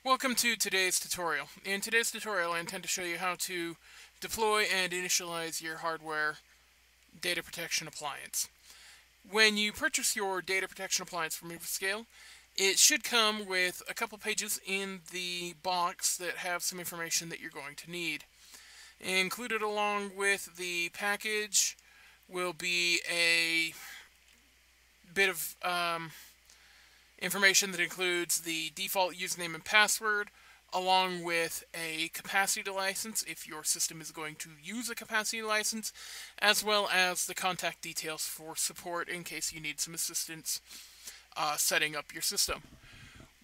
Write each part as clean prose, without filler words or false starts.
Welcome to today's tutorial. In today's tutorial, I intend to show you how to deploy and initialize your hardware data protection appliance. When you purchase your data protection appliance from Infrascale, it should come with a couple pages in the box that have some information that you're going to need. Included along with the package will be a bit of information that includes the default username and password, along with a capacity license if your system is going to use a capacity license, as well as the contact details for support in case you need some assistance setting up your system.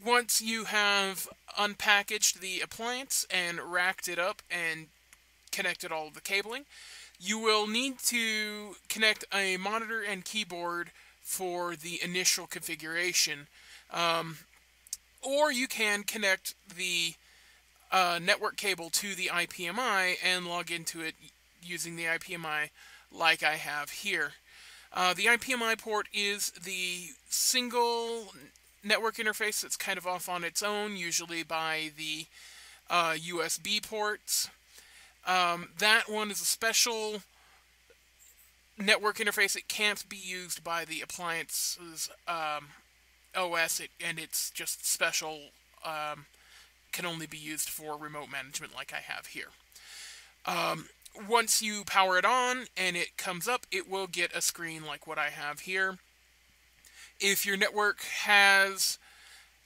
Once you have unpackaged the appliance and racked it up and connected all of the cabling, you will need to connect a monitor and keyboard for the initial configuration. Or you can connect the network cable to the IPMI and log into it using the IPMI like I have here. The IPMI port is the single network interface that's kind of off on its own, usually by the USB ports. That one is a special network interface. It can't be used by the appliance's OS, and it's just special, can only be used for remote management like I have here. Once you power it on and it comes up, it will get a screen like what I have here. If your network has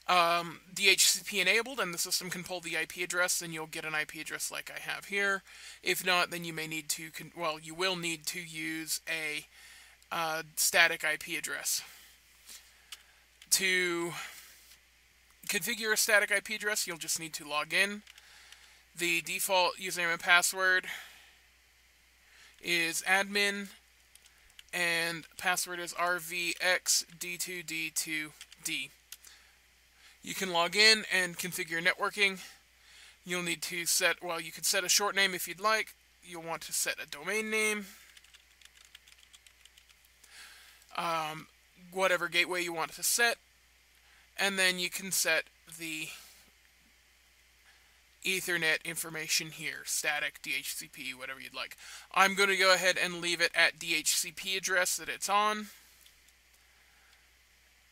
DHCP enabled and the system can pull the IP address, then you'll get an IP address like I have here. If not, then you may need to, you will need to use a static IP address. To configure a static IP address, you'll just need to log in. The default username and password is admin, and password is rvxd2d2d. You can log in and configure networking. You'll need to set, you can set a short name if you'd like. You'll want to set a domain name. Whatever gateway you want to set, and then you can set the Ethernet information here, static, DHCP, whatever you'd like. I'm going to go ahead and leave it at DHCP address that it's on,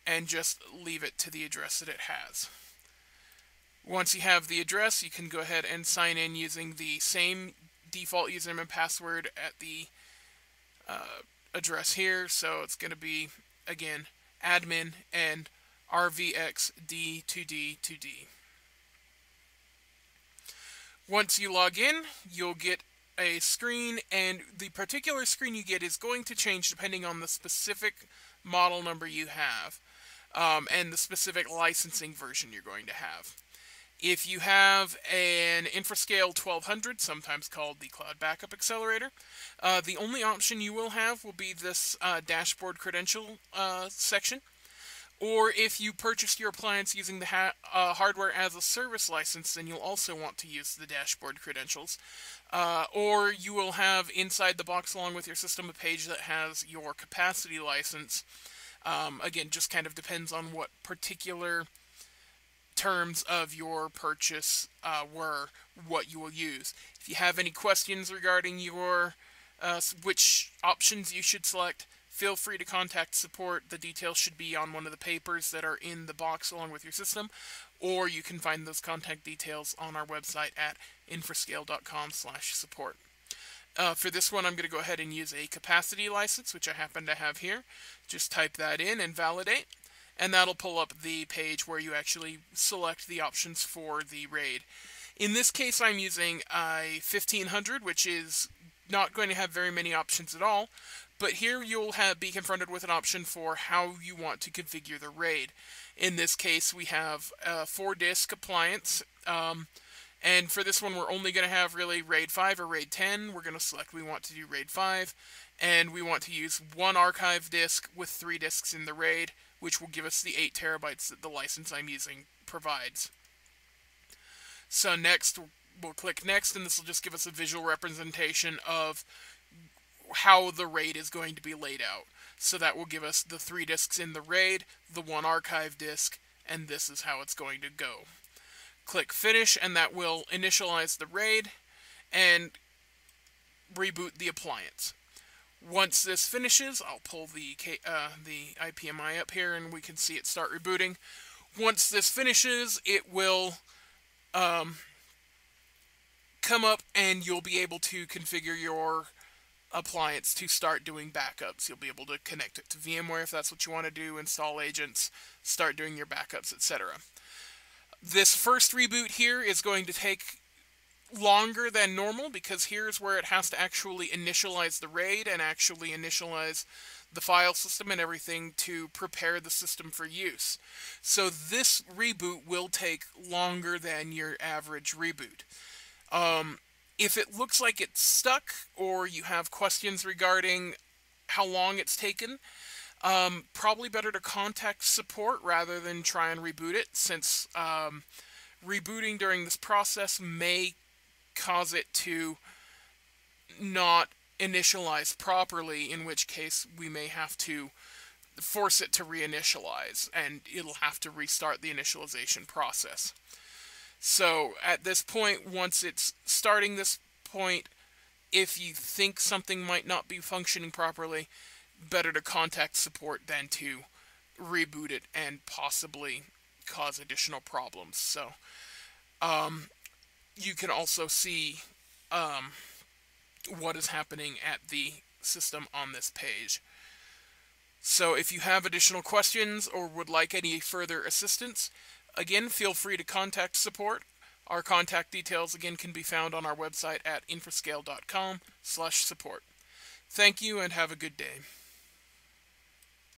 and just leave it to the address that it has. Once you have the address, you can go ahead and sign in using the same default username and password at the address here. So it's going to be, again, admin and rvxd2d2d. Once you log in, you'll get a screen, and the particular screen you get is going to change depending on the specific model number you have, and the specific licensing version you're going to have. If you have an Infrascale 1200, sometimes called the Cloud Backup Accelerator, the only option you will have will be this dashboard credential section. Or if you purchased your appliance using the hardware as a service license, then you'll also want to use the dashboard credentials. Or you will have inside the box along with your system a page that has your capacity license. Again, just kind of depends on what particular terms of your purchase were, what you will use. If you have any questions regarding your which options you should select, feel free to contact support. The details should be on one of the papers that are in the box along with your system, or you can find those contact details on our website at infrascale.com/support. For this one, I'm going to go ahead and use a capacity license, which I happen to have here. Just type that in and validate, and that'll pull up the page where you actually select the options for the RAID. In this case, I'm using a 1500, which is not going to have very many options at all, but here you'll be confronted with an option for how you want to configure the RAID. In this case, we have a 4-disk appliance, and for this one, we're only going to have really RAID 5 or RAID 10. We're going to select we want to do RAID 5, and we want to use one archive disk with 3 disks in the RAID, which will give us the 8 terabytes that the license I'm using provides. So next, we'll click Next, and this will just give us a visual representation of how the RAID is going to be laid out. So that will give us the 3 disks in the RAID, the 1 archive disk, and this is how it's going to go. Click Finish, and that will initialize the RAID and reboot the appliance. Once this finishes, I'll pull the IPMI up here and we can see it start rebooting. Once this finishes, it will come up and you'll be able to configure your appliance to start doing backups. You'll be able to connect it to VMware if that's what you want to do, install agents, start doing your backups, etc. This first reboot here is going to take longer than normal because here's where it has to actually initialize the RAID and actually initialize the file system and everything to prepare the system for use. So this reboot will take longer than your average reboot. If it looks like it's stuck or you have questions regarding how long it's taken, probably better to contact support rather than try and reboot it, since rebooting during this process may cause it to not initialize properly, in which case we may have to force it to reinitialize and it'll have to restart the initialization process. So at this point, once it's starting this point, if you think something might not be functioning properly, better to contact support than to reboot it and possibly cause additional problems. So you can also see what is happening at the system on this page. So if you have additional questions or would like any further assistance, again, feel free to contact support. Our contact details, again, can be found on our website at infrascale.com/support. Thank you and have a good day.